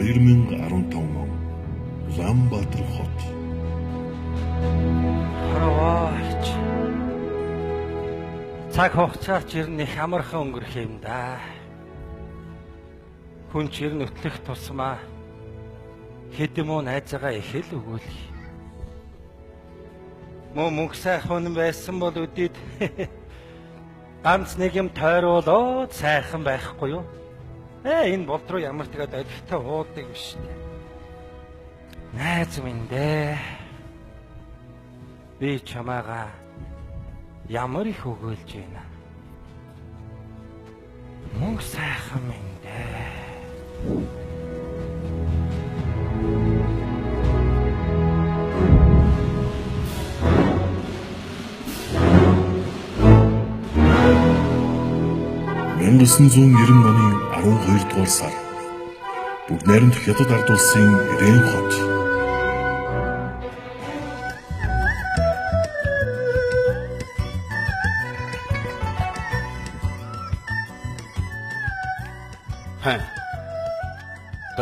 2015 он Улаанбаатар хот. Хараач. Цаг хугацаа ч ер нь их амархан өнгөрөх юм да. Хүн ч ер нь өтлөх тусмаа хэдэн муу найзаагаа их л өгөөлөх. Мөнгө сайхан байсан бол үдээд ганц нэг юм тойруулаад сайхан байхгүй юу? Энэ болд руу ямар тэгээд олигтой уудаг биш үү? Найз минь дээ. Би чамаага ямар их өгөөлж байна. Мөнгө сайхан минь дээ. $1990 оны 12 дугаар сар бүгд найрамдах Хятад ард улсын Рен хот.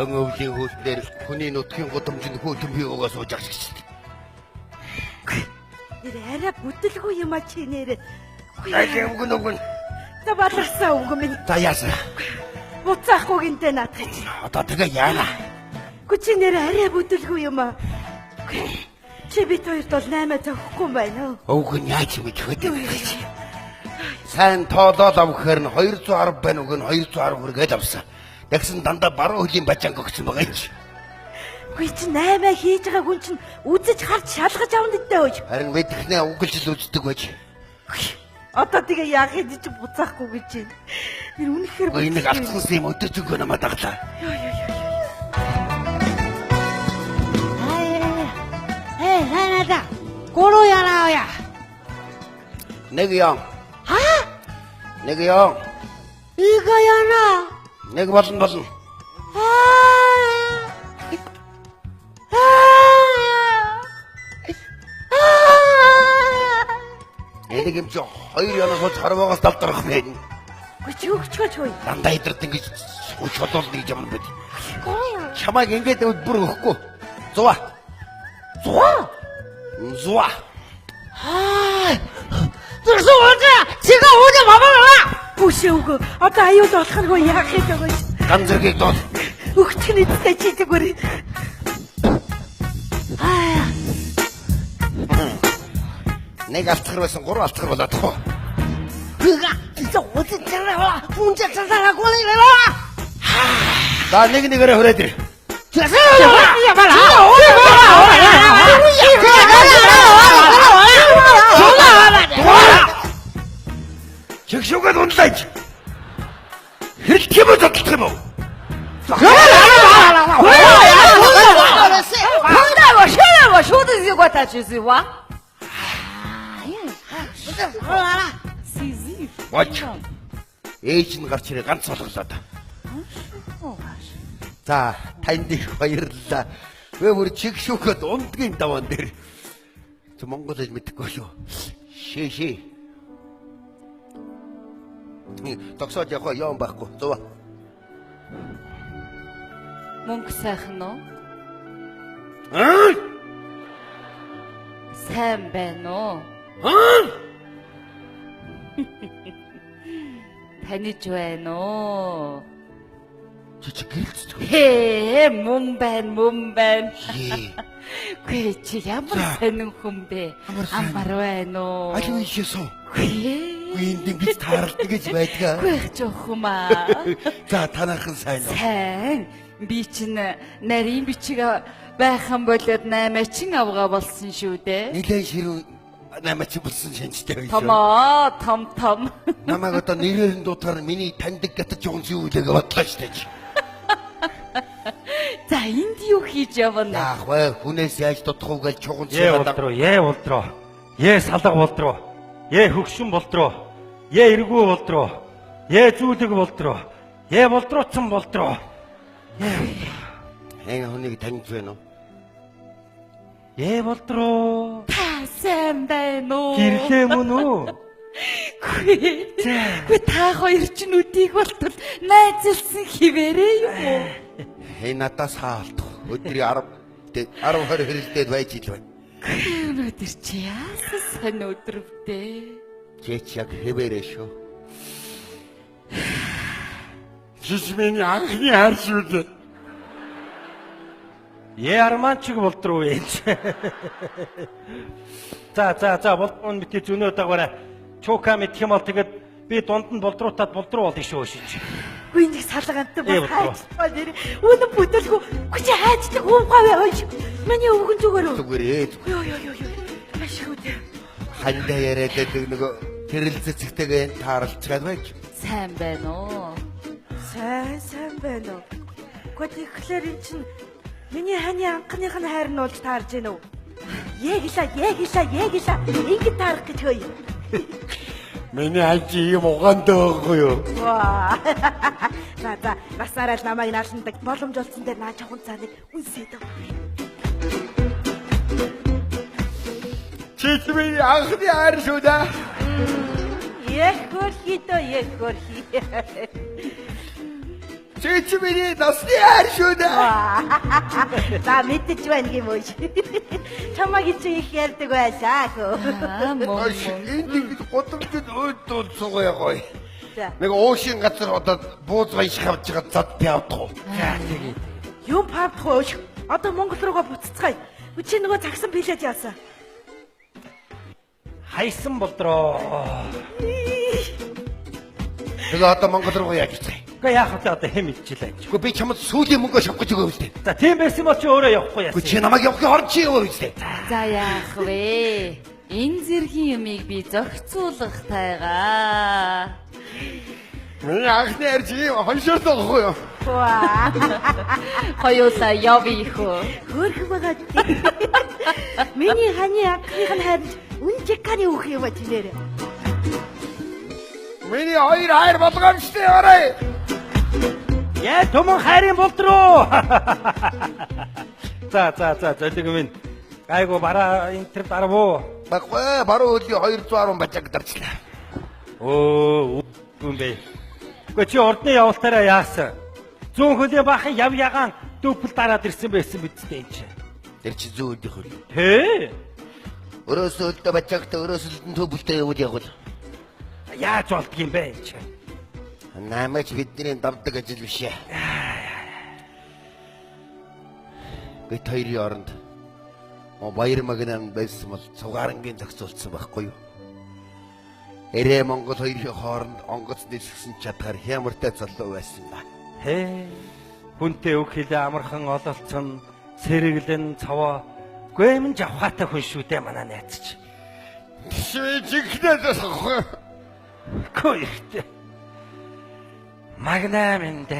Өвлийн хөлтээр хүний нутгийн гудамжинд хөтөн бий угаа сууж ах шиг. Нэр арай бүдэлгүй юм а чи нэр. Үгүй. За баларсаа үгүй минь. За яасан. Буцаахгүй гинтээ наадах чи. Одоо тэгээ яана. Гү чи нэр арай бүдэлгүй юм а. Чи бит хоёрт бол 8 зөхгүй юм байна уу? Өвгөн яаж юм хөдөө. Сайн тоолоод авахаар нь 210 байна үг нь 210 хүргээд авсан. Тэгсэн дандаа баруун хөлийн бажанг өгсөн байгаа юм чи. Гүй чи 8 хийж байгаа хүн чинь үзэж харж шалгаж авна гэдэг өөж. Харин мэдхнээ угалж л үздэг байж. Одоо тэгээ яг хэд ч буцаахгүй гэж байна. Тэр үнэхээр нэг алдсан юм өдөрж өгөө намайг даглаа. Ханада. Гуруу яана. Нэг яа. Нэг яа. Ига яана. Нэг болно. Энийг юм чи хоёр янаас харваагаас далдрах байна. Гүй чи өгчөөч хөөе. Дандаа идрт ингэж хүч холол нэг юм байна. Гуруу. Чамайг ингэж бүр өгөхгүй. Зуа. Зүрхсүүгээ чига өөдөө бабаа. Бүшөөгөө одоо аюул болохгүй яах гэдэг вэ? Ган зэргийг доо. Өгчний дэжтэй чи зүгээр. Нэг алцгар байсан 3 алцгар болоод тоо. Хига тийч өөдөө чараа хүнч цацараа гоо. За нэгээрээ хүрээд ир. Чигшүүгээд унлаач. Хэрэг юм уу тодлох юм уу? Вач. Ээж нь гарч ирээ ганц болголоо да. За, танд их баярлалаа. Вэ бүр чигшүүхэд ундгийн даваан дээр. Чи монгол хэл мэдэхгүй шүү. Шээ. Тогсоод явах юм байхгүй. Зөө. Мөнгө сайхан уу? Аа? Сайн байна уу? Аа? Таниж байна уу? Чи гэрэлцдэг. Мөн байна. Гүй чи ямар сонин хүн бэ? Амар байна уу? Аюу ийшээсөө. Гүй энд ингэж тааралдаг гэж байдгаа. Гүй жоохом аа. За танайхан сайн уу? Сайн. Би чинь нарийн бичиг байхан болоод 8 чин авгаа болсон шүү дээ. Нилээн ширүү 8 чин болсон шинжтэй байх шүү. Том. Намайг одоо нэрээр нь дуутахаар миний таньдаг гатаж юм юу үлээг бодлоо штэ. За энд юу хийж явна? Яах вэ? Хүнээс яаж дутах уу гэж чуган Улдруу. Салга болдруу. Хөгшин болдруу. Эргүү болдруу. Зүүлэг болдруу. Болдрууцсан болдруу. Энэ хүнийг таньж байна уу? Болдруу. Та сайн байна уу? Гэрлээ мөн үү? Гүй та хоёр ч нүдийг болтол найзалсан хിവэрээ юм уу? Энэ надаас хаалтах. Өдрийн 10 20 хэрэлдээд байж ил байна. Өнөөдөр чи яасан сонь өдрөвдөө. Чеч яг хэвээрээ шүү. Чи миний анхны хайр шүү дээ. Ярманчиг болдруу ээ. За болдруу битээ зөнөө дагаараа чуука мэдх юм бол тэгээд би дунд нь болдруутаад болдруу болно шүү шиж. Үгүй нэг салгантай Ээ, бас бодлоо. хайцгаа нэр. Үнэн бүдэлгүй. Үгүй чи хайцдаг уухаваа хойш. Миний өвгөн зүгээр үү? Зүгээрээ Йоо. Маш хүдэ. хандаа яриад нэг тэрэл цэцэгтэйгээ тааралцгаад байж. Сайн байна уу? Сайн байна уу? Гэхдээ тэгэхээр эн чинь миний ханы анхных нь хайр нь болж таарж гэнэ үү? Ягла. Ингэ таарах гэж хөөе. Миний хажи юм угаантай байхгүй юу? Ваа. За насаараа л намайг наалндаг боломж олсон дээр наа чавхан цааныг үнсээд байгаа. Чи миний анхны хайр шүү дээ. Яг хөрхий. Чи миний насны хайр шүү дээ. За мэдэж байна юм уу? Чамайг чи их ярьдаг байлаа хөө. Ош энэ годомжид өөдөл цугаа гоё. За. Нэг уушин газар одоо бууз баяж хавж байгаа зад пявдах уу? За тэгээд Юм павдах уу? Одоо Монгол руугаа буцацгаая. Чи нөгөө цагсан билет яасан. хайсан болдроо. Тэгээ одоо Монгол руу яаж үцгээ? Гэхдээ яах вэ одоо хэм идчихлээ. Гэхдээ би чамд сүүлийн мөнгө шавах гэж байгаа юм л дээ. За тийм байсан бол чи өөрөө явахгүй Гэхдээ чи яасан. намайг явахын хорд чи яваа үстэй. За яах вэ? Энэ зэргийн юмыг би зохицуулах тайгаа. Миний анхны хайр чи хоншорт байхгүй юу? Ваа. Хоёулаа явъя хөө. Хөрх байгаа. Миний ханы анхных нь хайр үн чеканы үх юм а чинээр. Миний хоёр хайр болгоомжтой орой. Яа төмөн хайрын болдроо. За зөвлөг минь. Айгу бараа интер дарвуу. Баггүй баруун хөлийн 210 бачаг дарчлаа. Оо үгүй бэ. Гэхдээ чи ордны явалтаараа яасан? Зүүн хөлийн бахан яв ягаан дүүпэл дараад ирсэн байсан бидтэй энэ чинь. Тэр чи зүүн хөлийн хөл. Тэ? Өрөөсөлдө бачагт өрөөсөлдөн төвлөлтөө явуул явуул. Яаж болдгийм бэ энэ чинь? Намайг бидний давдаг ажил биш ээ. Бид хоёрын оронд баяр магнан байсан бол цугаарангийн зохицуулсан байхгүй юу? Эрэ Монгол хоёрын хооронд онгоц нисгсэн чадхаар хямартай залуу байсан ба. Хээ. Хүнтэй үг хэлээ амархан ололцсон сэргэлэн цаваа гэмэн жавхаатай хүн шүү дээ манай найз чи. Шийдэгнээс ахгүй. Хөөе. Магнамэндэ.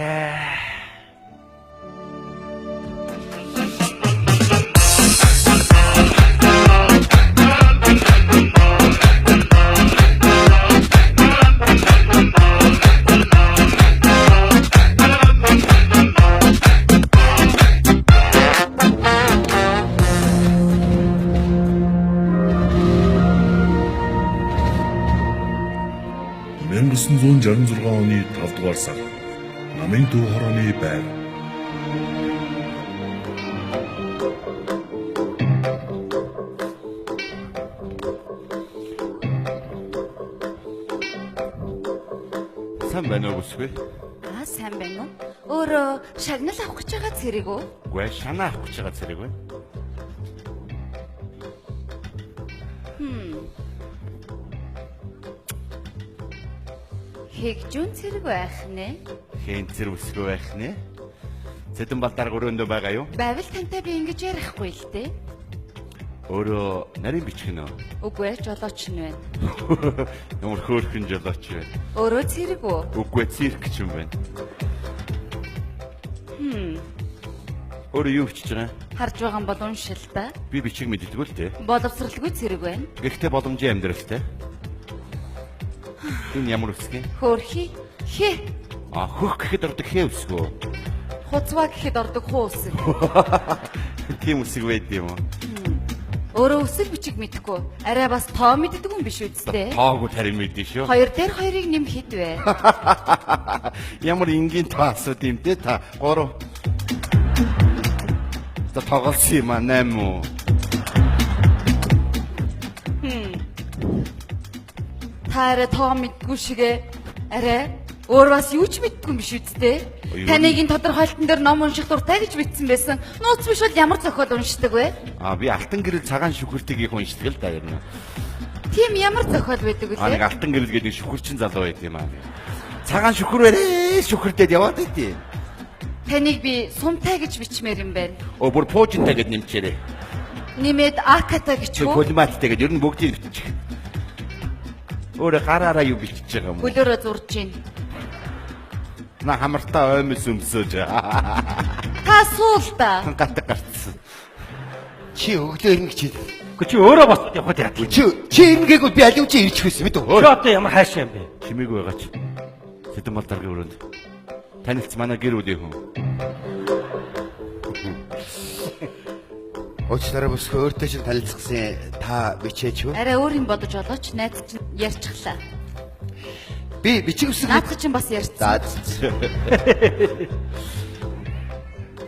(1966 оны 5 дугаар сар) намын төв хорооны байр. Сайн байна уу бүсгүй? Сайн байна уу? Өөрөө шагнал авах гэж байгаа зэрэг үү? Үгүй ээ, шанаа авах гэж байгаа зэрэг байна. Хэгжүүн зэрэг байх нэ? Хэн зэрэг бүсгүй байх нэ? Цэдэн балтар өрөөндөө байгаа юу? Байвал тантай би ингэж ярихгүй л дээ. Өөрөө нарийн бичгэн үү? Үгүй ээ, жолооч нь байна. Ямар хөөрхөн жолооч байна. Өөрөө зэрэг үү? Үгүй ээ, циркч юм байна. Өөрөө юу бичиж байгаа? Харж байгаа юм бол уншил та. Би бичиг мэддэггүй л дээ. Боловсралгүй зэрэг байна. Гэхдээ боломжийн амьдралтай. Энэ ямар үсгэн? Хөөрхий. Хэ. Хөх гэхэд ордог хээ үсгөө. Хуцваа гэхэд ордог хуу үсэг. Тийм үсэг байд юм уу? Өөрөө үсэг бичиг мэдэхгүй. Арай бас тоо мэддэг юм биш үсттэй. Тоогүй тарим мэдэн шүү. Хоёр дээр хоёрыг нэм хэд вэ? Ямар энгийн тоо асууд юм те та 3 За тоглосон юм аа 8 уу? Та арай тоо мэдгүй шигэ. Арай өөр бас юу ч мэдгүй юм биш үсттэй. Таныг энэ тодорхойлтон дээр ном унших дуртай гэж бичсэн байсан. Нууц биш бол ямар зохиол уншдаг вэ? Би алтан гэрэл цагаан шүхэртгийг их уншдаг л да юм. Тийм ямар зохиол байдаг Нэг үлээ? алтан гэрэл гэдэг шүхэрчин залуу байт юм аа. Цагаан шүхэр барээ шүхэрдээд яваад байдیں۔ Таныг би сумтай гэж бичмээр юм байна. Бүр пуужинтай гэд нэмчээрээ. Нэмээд аката Чи гэчихв. полиматтай гэд ер нь бүгдийг бичих. Өөрөө гараараа юу бичиж байгаа юм бэ? Гөлөөрөө зурж гин. На хамартаа оймс өмсөж. Та суул та. Гатаг гарцсан. Чи өглөө ирнэ гэж. Гэхдээ чи өөрөө бас явахад яа. Чи ирнэгээгөө би алив чи ирчих байсан мэд Чи үү? одоо ямар хайшаа юм бэ? Чимээгүй байгаа ч. Сэдэн Балдаргийн өрөөнд. Танилц манай гэр бүлийн хүн. Уучлаарай бүсгүй өөртөө чинь танилцсан та бичээч үү? Арай өөр юм бодож олооч найз чинь ярьчихлаа. Би бичих үсэг. Наадах чинь бас ярьцсан. За.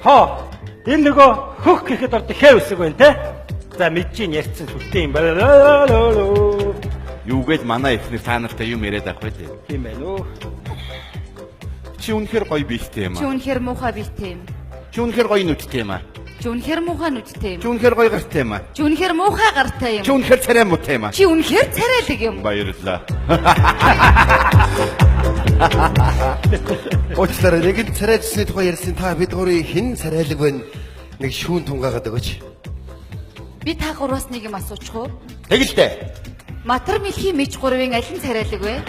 Хоо энэ нөгөө хөх гэхэд ордог хээ үсэг байна те? За мэджин ярьсан сүлтэй юм байна. Юугээд манай ихнэр та нартай юм яриад авах байлээ. Тийм байна уу? Чи үнэхээр гоё бийтэй юм Чи аа. үнэхэр муухай биетэй юм. Чи үнэхээр гоё нүдтэй юм аа. Чи үнэхэр муухай нүдтэй юм. Чи үнэхээр гоё гартай юм аа. Чи үнэхэр муухай гартай Чи юм. үнэхээр царай муутай юм аа. Чи үнэхэр царайлаг юм. Баярлалаа. Уучлаарай нэгэн царайчсны тухай ярьсан та бид гурийн хэн царайлаг байна? Нэг шүүн тунгаагаад өгөөч. Би та гураас нэг юм асуучих уу? Тэгэлтэй. Матар мэлхий мэж гурвын аль нь царайлаг вэ?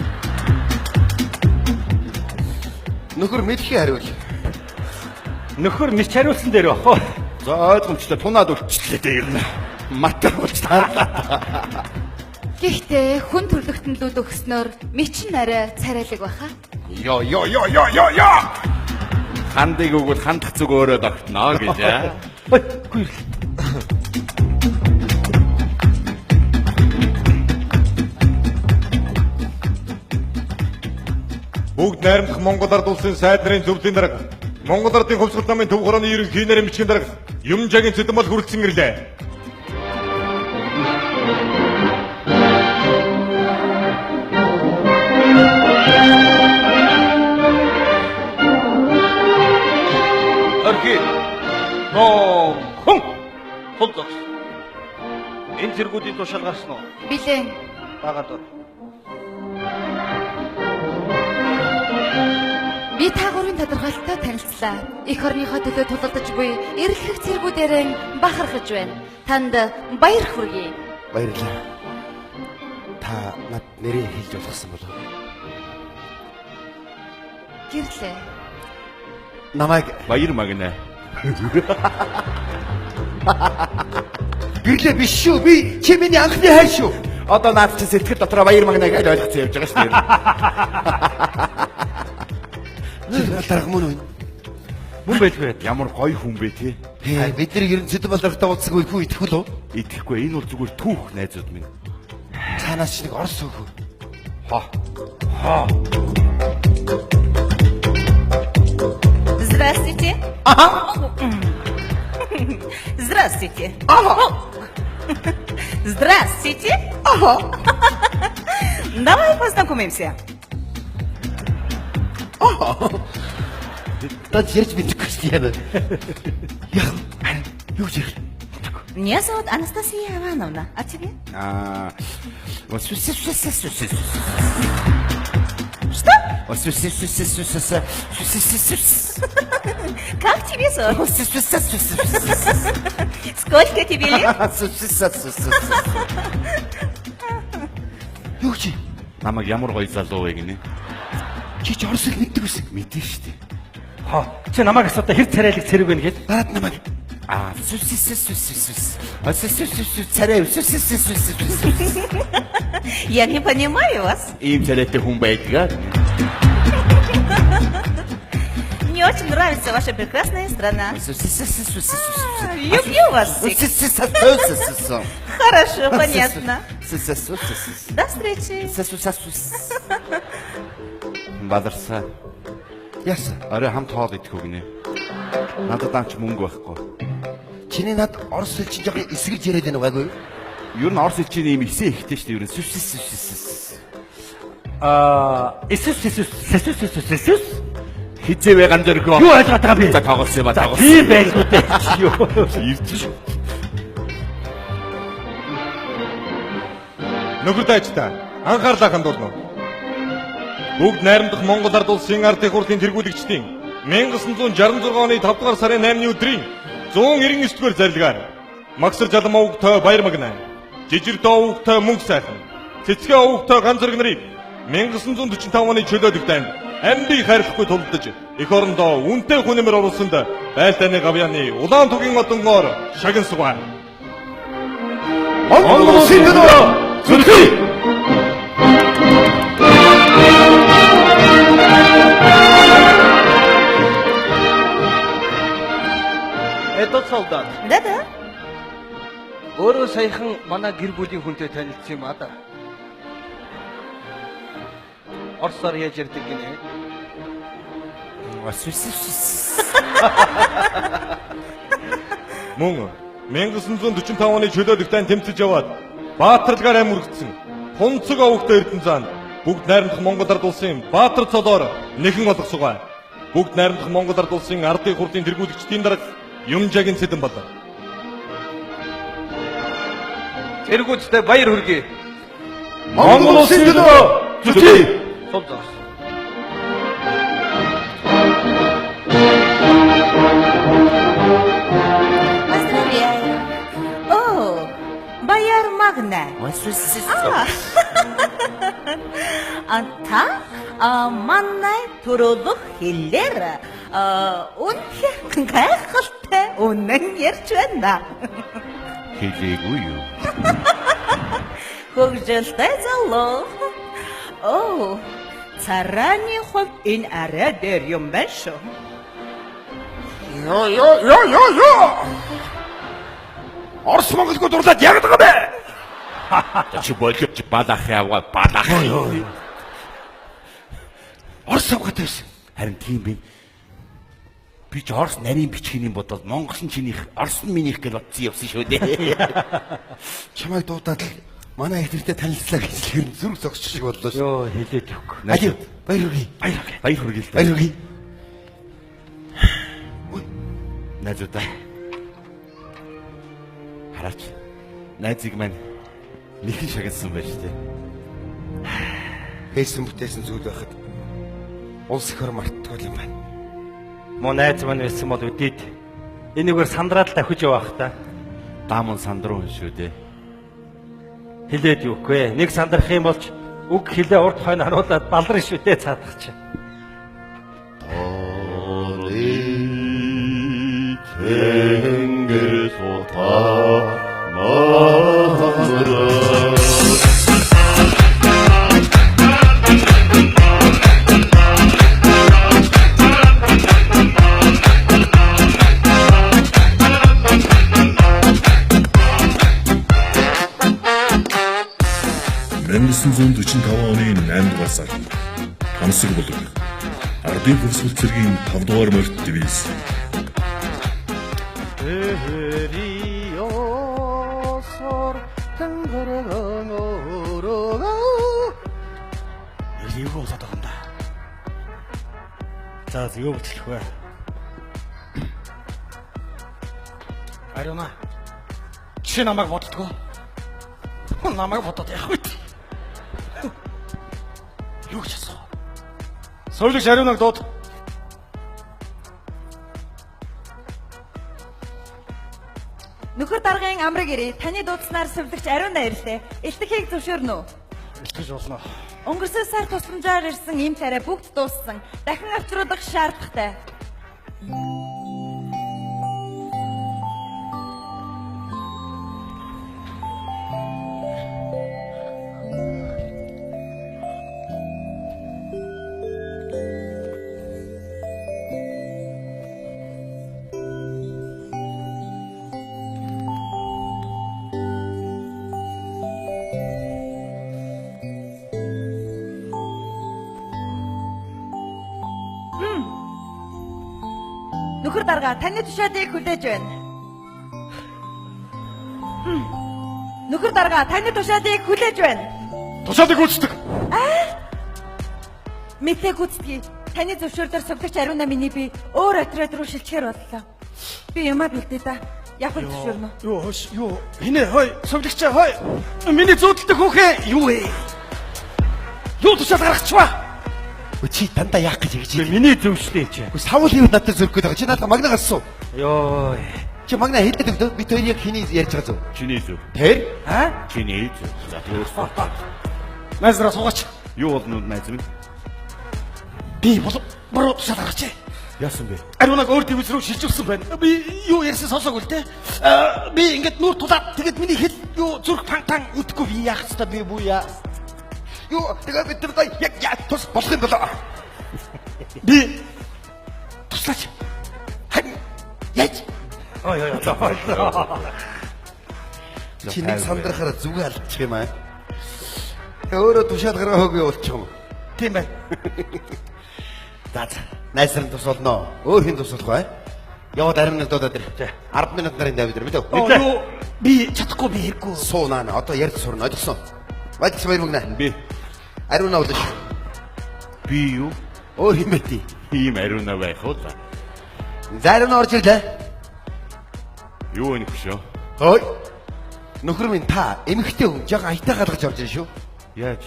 Нөхөр мэдхий хариул. Нөхөр мич хариулсан дээр бах уу? За ойлгомжтой тунаад үлчлээ дээ юм. Матар болж таа. Гэхдээ хүн төрлөختнлүүд өгснөөр мэч нь арай царайлаг баха. Йо. Хандыг өгвөл хандах зүг өөрөө тогтно гэж аа. Ой, гүйл. Бүгд найрамдах Монгол ард улсын сайд нарын зөвлөлийн дарга Монгол ардын хувьсгал намын төв хорооны ерөнхий нарийн бичгийн дарга Юмжагийн Цэдэн бол хүрэлцэн ирлээ. Архи. Ном. Хүн. Холдос. Энэ зэргүүдийн тушаал гарсан уу? Билэн. Багад бол. Би та гурвын тодорхойлолттой танилцлаа. Эх орныхоо төлөө тулалдаж буй эрэл хэрэг зэргүүдээр бахархаж байна. Танд баяр хүргэе. Баярлалаа. Та над нэрээ хэлж болгосон болов уу? Гэрлээ. Намайг Баяр магнаа. гэрлээ биш шүү. Би чи миний анхны хайр шүү. Одоо наад чи сэтгэл дотроо баяр магнаа гэж ойлгоцсон явж байгаа шүү дээ. Дарга мөн үү? Мөн байлгүй. Ямар гоё хүн бэ те. Бид нар ер нь Цэдэн Балдартай уулзсан үгүй итгэл үү? Итгэхгүй энэ бол зүгээр түүх найзууд минь. Цаанаас ч нэг орс өөхөө. Здравствуйте. Здравствуйте. Здравствуйте. Давай познакомимся. Тад ярьж мэдэхгүй шүү дээ. Яа. Юу ч ярих. Меня зовут Анастасия Ивановна. А тебе? Что? Как тебе зовут? Сколько тебе лет? Юу чи? Намайг ямар гоё залуу вэ гинэ? Чи ч орсыг мэддэг үс. Мэдэн штэ. Хоо чи намайг асуудаа хэр царайлаг цэрэг байна гэж? Дараад намайг. Царай. Я не понимаю вас. Ийм царайтай хүн байдгаа. Мне очень нравится ваша прекрасная страна. Люблю вас всех. Хорошо, понятно. До встречи. Бадарсаа. Яасан? Арай хамт хоол идэх үг нэ. Надад анч мөнгө байхгүй. Чиний над орос хэл чинь жоохон эсгэлж яриад байна байгаагүй юу? Ер нь орс хэлчийн ийм ихсэн ихтэй шүү дээ. Ер нь сүс. Эсэс. Хизээвэ ганц өрхөө. Юу ойлгоод байгаа би? За тоглосон юм аа. Би байлгүй дээ. Юу. Ирж шүү. Нөхөр дайчтай анхаарлаа хандуулна. Бүгд найрамдах Монгол Ард улсын ард их хурлын тэргүүлэгчдийн 1966 оны 5 дугаар сарын 8-ны өдрийн 199-р зарилгаар Магсар Жалам овогтой Баяр Магнаа, Жижигдөө овогтой Мөнх сайхан, Цэцгээ овогтой Ганцэрэг нарыг 1945 оны чөлөөт танд амьдыг хайрлахгүй тулдаж эх орондоо үнэтэй хүнэмэр оруулсанд байлдааны гавьяаны улаан тугийн одонгоор шагнасгаа. Монгол улсын төлөө зүтгэе. Эдот солдат. Да-да. Өөрөө саяхан манай гэр бүлийн хүнтэй танилцсан юм аа да. Орсоор яаж ярьдаг гинэ? Мөн 1945 оны чөлөөт танд тэмцэж яваад баатарлагаар амиргдсан Хунцэг овогтой Эрдэнэзаанд бүгд найрамдах Монгол Ард улсын баатар цолоор нэхэн болгосгоо. Бүгд найрамдах Монгол Ард улсын ардын хурлын тэргүүлэгчдийн дарга Юмжагийн Цэдэн Балар. Тэргүүцтэй баяр хүргэе. Монгол улсын төлөө зүтгэе. Солдат. Поздравляю. О, Баяр Магнаа. Та манай төрөлх хэлээр үнэхээр гайхалтай үнэн ярьж байна. Хэлээгүй юу? Хөгжилтэй залуу. Оо, цараны хувь энэ арай дээр юм байна шүү. Йоо. Орос Монголгүй дурлаад яг байгаа бэ? Чи боловч балах яваа балах. Орос авгатай байсан. Харин тийм бэ. Би ч Орос нарийн бичгийн бодвол Монгол нь чинийх, Орос нь минийх гэж бодсон явсан шүү дээ. Чамайг дуудаад л манай ихтэй танилцлаа гэж хэрэг зүрх зогсч шиг боллоо шүү. Йоо хэлээд өгөх. Ажи баяр хүргэе. Баяр хүргэе. Баяр хүргэе. Найзуудаа. Хараач. Найзыг маань нэхэн шагнасан байж тээ. Хэлсэн бүтээсэн зүйл байхад улс ихэр мартахгүй юм байна. Мо найз маань байсан бол үдээд энэгээр сандраад давхиж яваах та. Дааман сандруу шүү дээ. Хэлээд юугүй. Нэг сандрах юм болж үг хэлээ урд хойно харуулад балар шүү дээ цаадах чинь. Тэнгэр сута оны 8 дугаар сар Хансаг булаг Ардын хөвсгөл цэргийн 5 дугаар морьт дивиз Юу болоод байгаа юм да. За юу бичлэх вэ? Ариуна. Чи намайг боддгоо. Намайг бодоод явах үед. Юу гэж асуу? Соёлогч Ариунаг дууд. Нөхөр даргын амраг ирээ. Таны дуудснаар сувлагч Ариунаа ирлээ. Илтгэхийг зөвшөөрнө үү? Илтгэж болно. Өнгөрсөн сар тусламжаар ирсэн эм царай бүгд дууссан. Дахин авчруулах шаардлагатай. Нөхөр дарга таны тушаалыг хүлээж байна. Нөхөр дарга таны тушаалыг хүлээж байна. Тушаалыг гүйцэтгэх. Мэдээ гүйцэтгэе. Таны зөвшөөрлөөр сувлагч Ариуна миний би өөр отряд руу шилжихээр боллоо. Би юмаа бэлдээ да. Явах зөвшөөрнө. Юу хинэ хой сувлагч хой. Миний зүүдэлтэй хүүхэн юу вэ? Юу тушаал гаргачваа? Чи дандаа яах гэж ингэж байна? Миний зөвшөлтэй чи. Савл юм надад зөрөх гээд байгаа. Чи надад магна гарсан. Йоо. Чи магна хэлдэг өгдөө. Би тэр яг хэний ярьж байгаа зү. Чиний зүг. Тэр? Чиний зүг. За тэрс. Найзраа суугач. Юу болно найз минь? Би буруу тушаал гаргачээ. Яасан бэ? Ариунаг өөр дэвс рүү шилжүүлсэн байна. Би юу ярьсан сонсоогүй л те. Би ингээд нүүр тулаад тэгээд миний хэл юу зүрх пантан үтгэхгүй би яах хэвээр би бүү яа. Юу тэгээ бид нар яг тус болох юм болоо. Би туслаач. Яаж? Ой. Чи нэг сандрахаар зүг алдчих юм аа. Өөрөө тушаал гаргаагүй болчих юм. Тийм байна. За. Найсрын тус болно. Өөр хин тус болох бай. Яваад Ариунаг дуудаад ир. 10 минут нарын давид ир мэдээ. Юу би чадахгүй би хэрэггүй. Суунаа одоо ярьж сурна ойлгосон. Баяж баяр мөгнө. Би Ариуна удаж. би юу? Өөр хин бэти. Ийм Ариуна байх уу? Ариуна орж ирлээ. Юу энэ хөшөө? Ой. Нөхөр минь та эмэгтэй хүн жага аятаа галгаж орж ирсэн шүү. Яаж?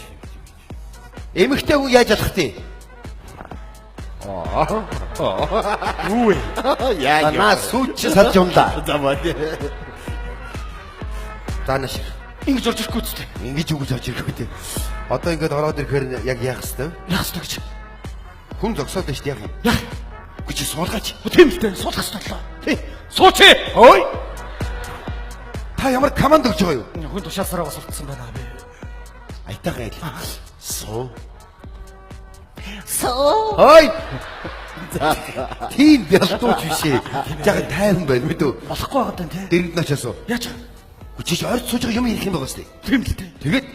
Эмэгтэй хүн яаж алах тий? Юу вэ? Яаж? Наа сүүч салж юм да. За бод. Танаш. Ингэж орж ирэхгүй үстэй. Ингэж үгж орж ирэхгүй тий. Одоо ингэж ороод ирэхээр яг яах хэвээр? Яах ёстой гэж. Хүн зогсоод байж яах юм? Яах? Гэж суулгаач. Тийм л дээ суулгах ёстой лоо. Тий. Сууч. Ой. Та ямар команд өгч байгаа юу? Хүн тушаасараа бас уртсан байна би. Аятаагаа ял. Суу. Соо. Ой. За. Тийм бялтууч бишээ. Жага тайван байна мэдүү. Болохгүй байгаа даа тий. Дэргэд начаасуу. Яаж? Хүчиж ойр сууж байгаа юм ярих юм байгаа сте. Тийм л дээ. Тэгээд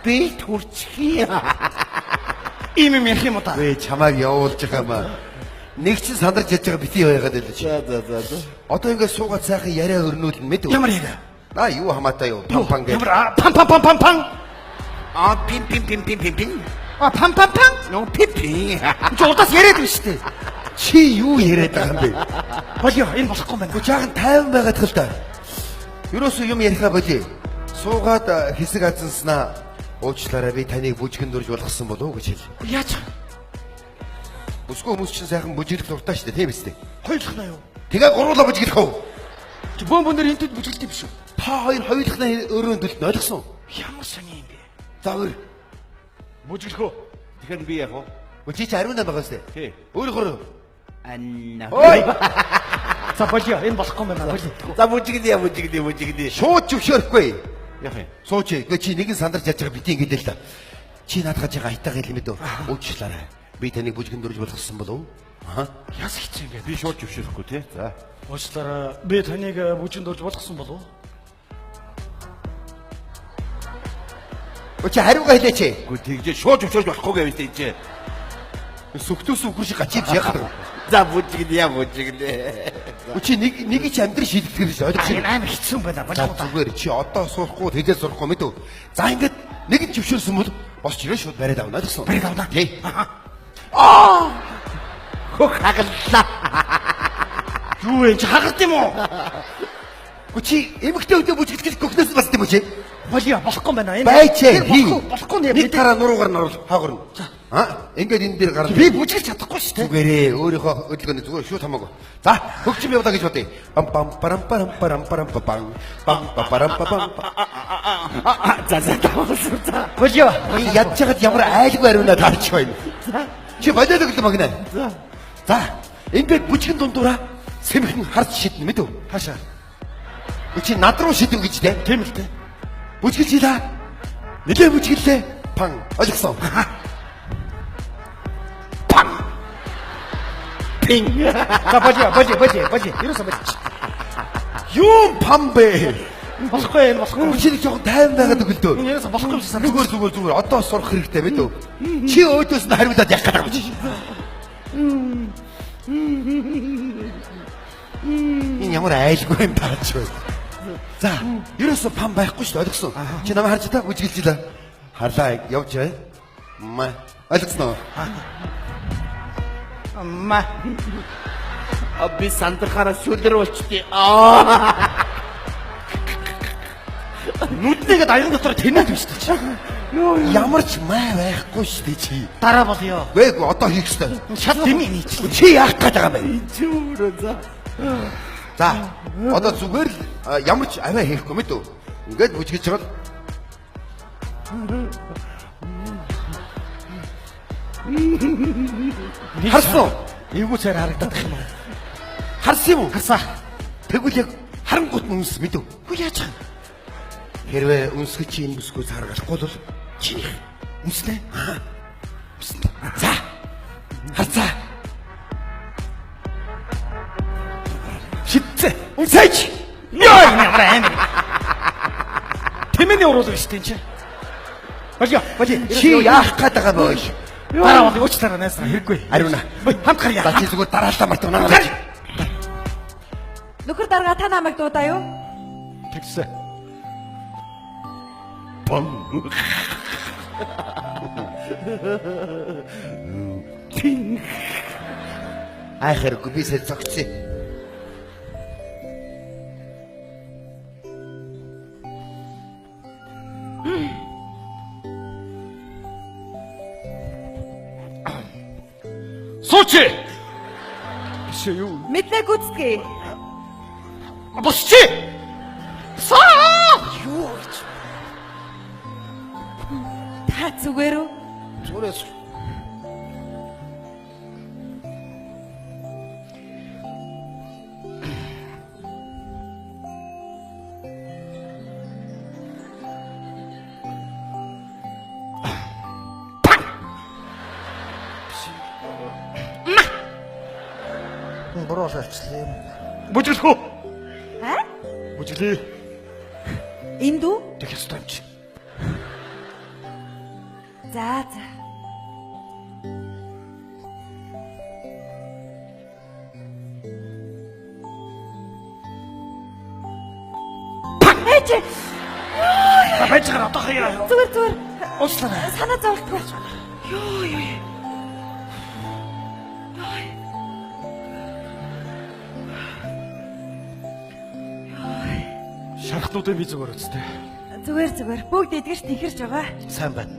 би турчхий. Ийм юм ярих юм уу та? Вэ чамайг явуулж байгаа маа. Нэг ч сандарч яж байгаа бити байгаад л чи. За. Одоо ингэ суугаад сайхан яриа өрнүүлнэ мэдүү. Ямар яриа? Аа юу хамаатай юу? Пам гэж. Ямар пам. Пим. Пам. Нөө пипи. Чи удаас яриад байна шүү дээ. Чи юу яриад байгаа юм бэ? Болио энэ болохгүй байна. Жаахан тайван байгаад хэл та. Юурээс юм ярихаа болио. Суугаад хэсэг азанснаа уучлаарай би таныг бүжгэн дурж болгосон болов уу гэж хэл. Яаж? Бүсгүй хүмүүс чинь сайхан бүжиглэх дуртай шүү дээ тийм ээ. Хоёулахна юу? Тэгээ гуруула бүжиглэх үү? Чи бөөндөр энтэд бүжгэлтэй биш үү? Та хоёр хоёулахна өөрөө төлөлт ойлгосон. Ямар сони юм бэ? За өөр. Бүжиглэх үү? Тэгэхээр би яах вэ? Чи Ариуна байгаа шүү дээ. Тий. Өөрөөр. Анна. Ой. За болио энэ болохгүй байна. Болио. За бүжиглээ. Шууд зөвшөөрөхгүй. Яах юм? Сууч. Гэ чи нэгэн сандарч яаж байгаа бити ингэ л та. Чи наадах жагаа аятаа гэл юм дөө. Уучлаарай. Би таныг бүжгэн дурж болгосон болов уу? Аа. Яс хэцүү юм бэ? Би шууд зөвшөөрөхгүй тий. За. Уучлаарай. Би таныг бүжинд дурж болгосон болов уу? Чи хариугаа хэлээч. Гэхдээ тэгж шууд зөвшөөрж болохгүй гэвэн тийч. Сүхтөөс үгүй шиг гачиж яах вэ? За бүжиглээ. Чи нэг чи амьдрал шийдэх гэж ойлгож байна. Амар хэцүү юм байна. За Болио. зүгээр чи одоо сурахгүй тэгэл сурахгүй мэдв. За ингээд нэг нь зөвшөөрсөн бол босч ирээ шууд бариад авна гэсэн. Бариад авна. Тий. Хөх хагаллаа. Юу вэ? Чи хагард юм уу? Чи эмэгтэй өдөө бүжиглэх гөхнөөс бас тийм үү чи? Болио болохгүй байна. Байчээ. Болохгүй нэ. Нэг тараа нуруугаар нь оруулах хаагорно. Аа ингээд энэ дээр гарна. Би бүжиглэж чадахгүй шүү дээ. Зүгээрээ өөрийнхөө хөдөлгөөний зүгээр шууд хамаагүй. За хөгжим явуулаа гэж бодъё. Пам парам пам. За тавуулсан. Болио. Ядж хаад ямар айлгүй ариунаа таарч байна. Чи бодоод өглөө магнаа. За ингээд бүжгэн дундуура сэмхэн харж шиднэ мэдв. Хаашаа. Чи над руу шидэн гэж дээ. Тийм л дээ. Бүжгэлж хийлаа. Нилээ бүжгэлээ. Пан. Ойлгосон. Пан. Пин. За болио. Юусан болио. Юу пам бэ? Болохгүй энэ болохгүй. Чи нэг жоохон тайван байгаад өглөө. Яас болохгүй юм шиг санагдав. Зүгээр. Одоо сурах хэрэгтэй мэдв. Чи өөдөөс нь хариулаад явах гэдэг юм чи. Энэ ямар айлгүй юм тааж байна. За, ерөөсөө пам байхгүй шүү дээ, ойлгосон. Чи намайг харж та үжиглэж лээ. Харлаа явж бай. Ма. Ойлгосноо? Амма. Би сандрахаараа шүлэр болчтой. Нүднийгээд аян дотор тэнээд биш ч. Ямар ч маа байхгүй шүү дээ чи. Дараа болё. Гүй одоо хийх ёстой. Шат дэмий нийч. Чи яах гээд байгаа юм бэ? Чи өөрөө за. За, одоо зүгээр л ямар ч аваа хийхгүй мэт үү? Ингээд бүжгэж чад. Харсан. Эвгүй цаар харагдаад их юм уу? Харсан юм уу? Харсаа. Тэгвэл яг харангуут нүнс мэт үү? Хөө яаж байгаа? Хэрвээ үнсгэж чи энэ бүсгүйс харгалахгүй бол чиний үнснэ. За. Харцаа. Шитцээ. Үнсэж. Яа ямар амар. Тэмээний уруулах шүү дээ чи. Болё. Чи яах гээд байгаа бой? Дараа бол уучлаарай найсраа хэрэггүй. Ариуна. Хамт гарья. За чи зүгээр дараалал мартав надад. Нөхөр дарга та намайг дуудаа юу? Тэгсэ. Хайхэргүй би сэр зогцъё. Суучи. Биш юу? Мэдлэг гүйцэтгэе. Босчи. Саа! Юу гэж? Та зүгээр үү? Зүрээс. Бороо шалчлаа юм. Бүжиглэх үү? Аа? Бүжиглээ. Энд үү? Тэг ёстой юм чи. За. Эч. Бачгаар одоо хаяа. Зүгээр. Уучлаарай. Санаа зовлтгүй. Юу. Шархтуудын би зүгээр үстэй. Зүгээр. Бүгд эдгэрч тихэрч байгаа. Сайн байна.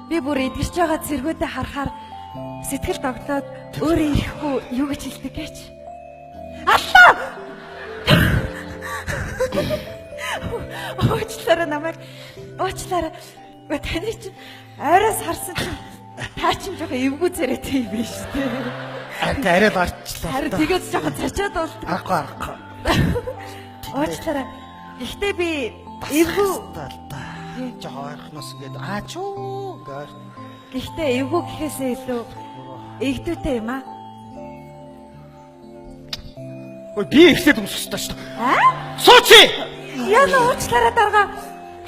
Би бүр эдгэрч байгаа цэргүүдээ харахаар сэтгэл догтлоод өөрөө ирэхгүй юу гэж хэлдэг гэж. Аллаа! Уучлаарай намайг. Уучлаарай. Таны чинь арайс харсан чинь та чинь жоохон эвгүй царайтай юм биш үү? Арай барчлаа. Харин тэгээд жоохон цачаад болдог. Арахгүй. Уучлаарай. Гэхдээ би эвгүй Жоо ойрхоноос ингээд аачуу гэр. гэхдээ эвгүй гэхээсээ илүү эгдүүтэй юм аа. Ой би ихлээд өмсөж шүү дээ. Аа? Суучи! Яна уучлаарай дарга.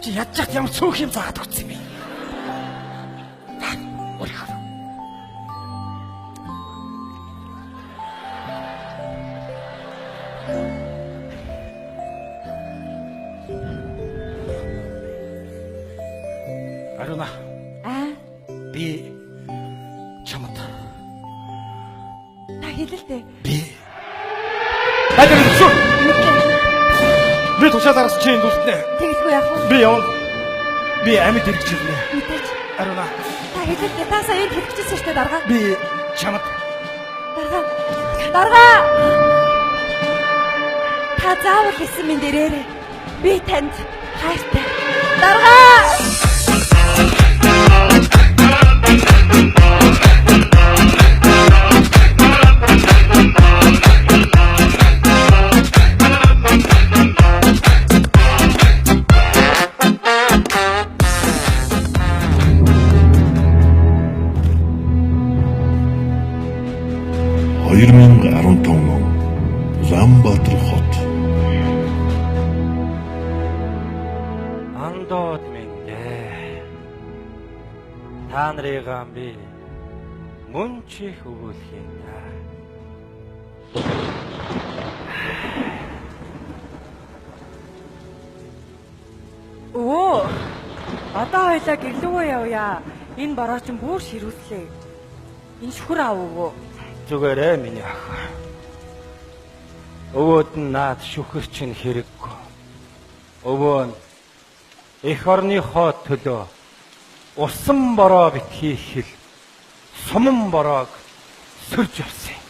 Чи ядж яхад ямар цөөх юм заадаг утсан юм бэ? Орих. Аруна. Аа? Би чамд. Та хэлэлтэй. Би. Хадаа шүү. Би тушаалаас чи энд үлднэ. Тэгэлгүй яах вэ? Би явна. Би амьд ирж ирнэ. Мэдээж. Аруна. Та хэлэлтэй. Та сая хэлчихсэн шүү дээ дарга. Би чамд. Дарга. Та заавал хэлсэн минь дээрээ. Би танд хайртай. Дарга. Улаанбаатар хот. Андууд минь дээ. Та нарыг би мөн ч их өвөөлхийн та. Өө. Одоо хоёлаа гэрлүүгөө явъя. Энэ борооч нь бүр ширүүслээ. Энэ шүхэр аавгүй. Зүгээрээ миний ах. Өвөөд нь наад шүхэр чинь хэрэггүй. Өвөө нь эх орныхоо төлөө усан бороо битгий хэл суман бороог сөрж явсан.